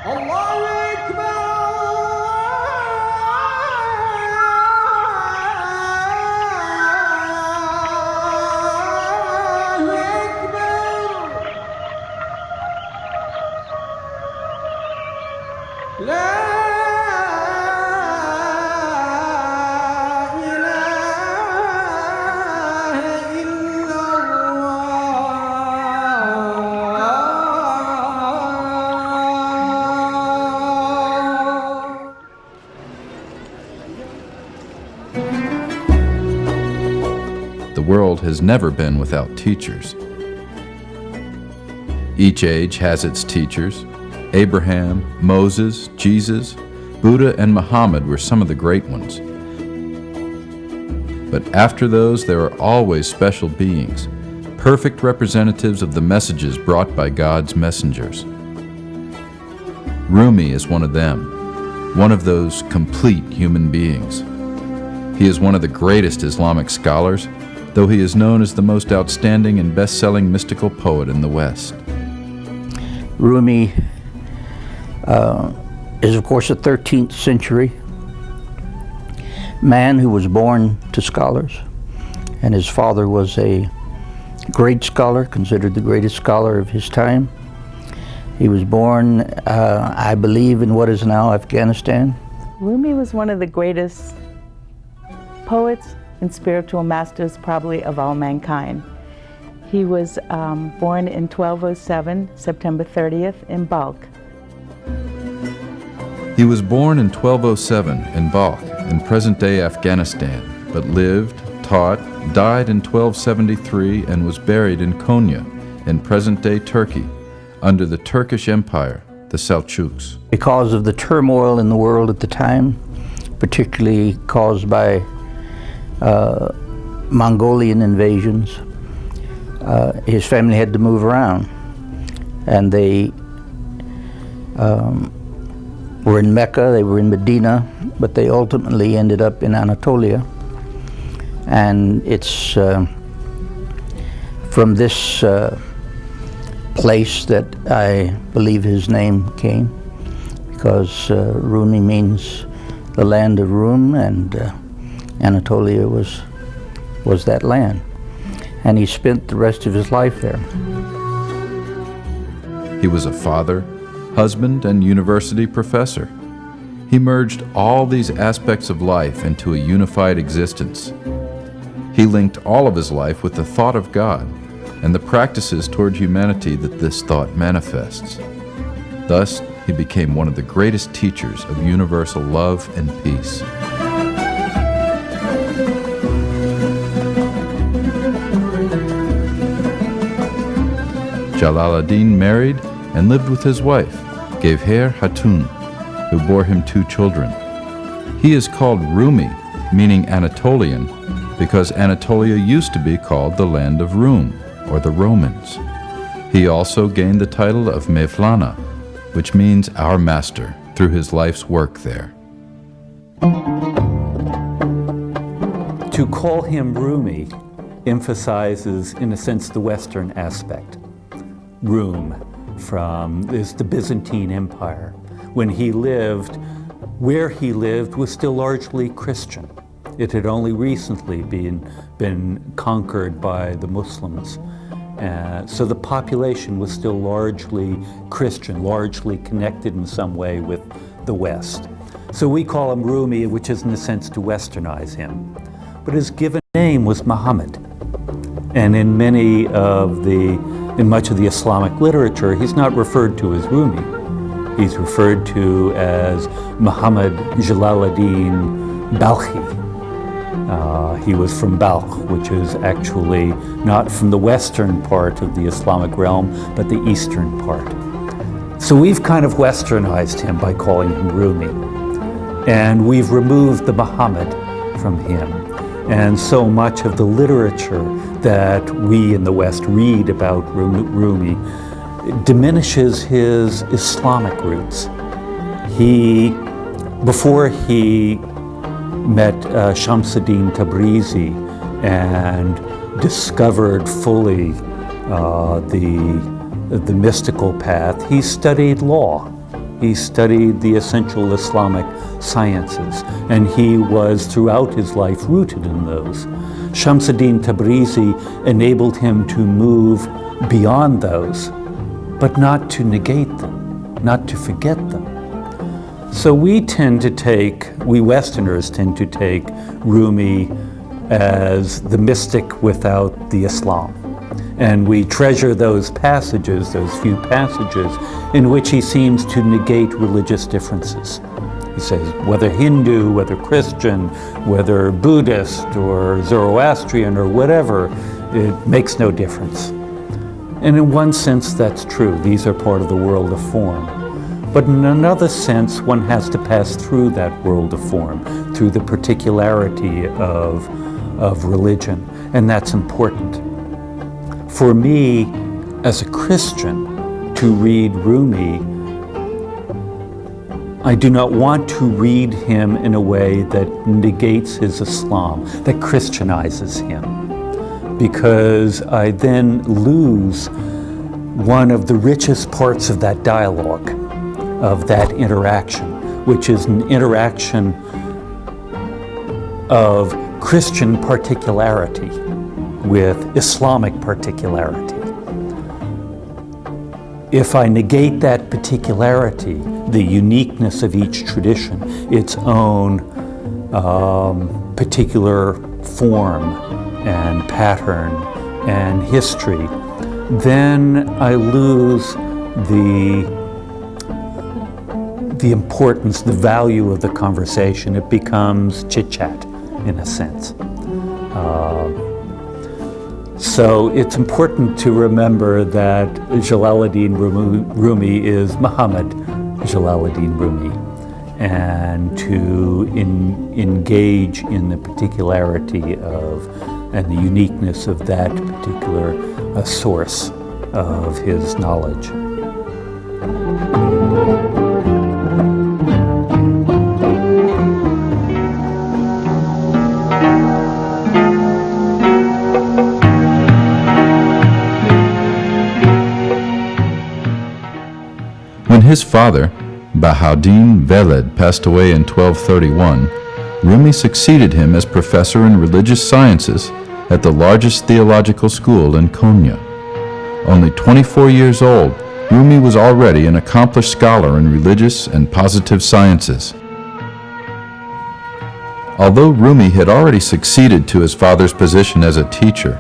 Allahu Ekber, Allahu Ekber. La The world has never been without teachers. Each age has its teachers. Abraham, Moses, Jesus, Buddha, and Muhammad were some of the great ones. But after those, there are always special beings, perfect representatives of the messages brought by God's messengers. Rumi is one of them, one of those complete human beings. He is one of the greatest Islamic scholars, though he is known as the most outstanding and best-selling mystical poet in the West. Rumi is, of course, a 13th century man who was born to scholars, and his father was a great scholar, considered the greatest scholar of his time. He was born, I believe, in what is now Afghanistan. Rumi was one of the greatest poets and spiritual masters probably of all mankind. He was born in 1207, September 30th, in Balkh. He was born in 1207 in Balkh, in present-day Afghanistan, but lived, taught, died in 1273 and was buried in Konya, in present-day Turkey, under the Turkish Empire, the Seljuks. Because of the turmoil in the world at the time, particularly caused by Mongolian invasions, his family had to move around, and they were in Mecca, they were in Medina, but they ultimately ended up in Anatolia. And it's from this place that I believe his name came, because Rumi means the land of Rum, and Anatolia was that land. And he spent the rest of his life there. He was a father, husband, and university professor. He merged all these aspects of life into a unified existence. He linked all of his life with the thought of God and the practices toward humanity that this thought manifests. Thus, he became one of the greatest teachers of universal love and peace. Jelaledin married and lived with his wife, Gevher Hatun, who bore him 2 children. He is called Rumi, meaning Anatolian, because Anatolia used to be called the land of Rum, or the Romans. He also gained the title of Mevlana, which means our master, through his life's work there. To call him Rumi emphasizes, in a sense, the Western aspect. Rum is the Byzantine Empire. When he lived, where he lived was still largely Christian. It had only recently been conquered by the Muslims. So the population was still largely Christian, largely connected in some way with the West. So we call him Rumi, which is in a sense to westernize him. But his given name was Muhammad. And in much of the Islamic literature, he's not referred to as Rumi. He's referred to as Mevlana Jelaledin Balkhi. He was from Balkh, which is actually not from the western part of the Islamic realm, but the eastern part. So we've kind of westernized him by calling him Rumi. And we've removed the Muhammad from him. And so much of the literature that we in the West read about Rumi diminishes his Islamic roots. Before he met Shamsuddin Tabrizi and discovered fully the mystical path, he studied law. He studied the essential Islamic sciences, and he was throughout his life rooted in those. Shamsuddin Tabrizi enabled him to move beyond those, but not to negate them, not to forget them. So we Westerners tend to take Rumi as the mystic without the Islam. And we treasure those passages, those few passages, in which he seems to negate religious differences. He says, whether Hindu, whether Christian, whether Buddhist or Zoroastrian or whatever, it makes no difference. And in one sense, that's true. These are part of the world of form. But in another sense, one has to pass through that world of form, through the particularity of religion, and that's important. For me, as a Christian, to read Rumi, I do not want to read him in a way that negates his Islam, that Christianizes him, because I then lose one of the richest parts of that dialogue, of that interaction, which is an interaction of Christian particularity with Islamic particularity. If I negate that particularity, the uniqueness of each tradition, its own particular form and pattern and history, then I lose the importance, the value of the conversation. It becomes chit-chat, in a sense. So it's important to remember that Jelaledin Rumi is Muhammad Jelaledin Rumi, and to engage in the particularity of and the uniqueness of that particular source of his knowledge. When his father, Bahauddin Veled, passed away in 1231, Rumi succeeded him as professor in religious sciences at the largest theological school in Konya. Only 24 years old, Rumi was already an accomplished scholar in religious and positive sciences. Although Rumi had already succeeded to his father's position as a teacher,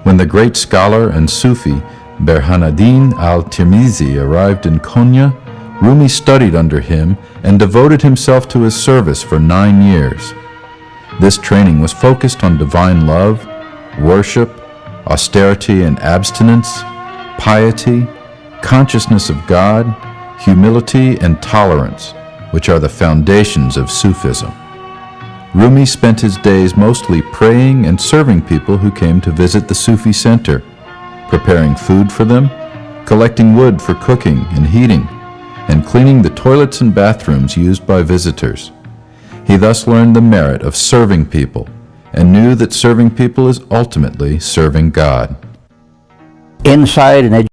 when the great scholar and Sufi Burhanuddin al-Tirmizi arrived in Konya, Rumi studied under him and devoted himself to his service for 9 years. This training was focused on divine love, worship, austerity and abstinence, piety, consciousness of God, humility and tolerance, which are the foundations of Sufism. Rumi spent his days mostly praying and serving people who came to visit the Sufi center, preparing food for them, collecting wood for cooking and heating, and cleaning the toilets and bathrooms used by visitors. He thus learned the merit of serving people and knew that serving people is ultimately serving God. Inside an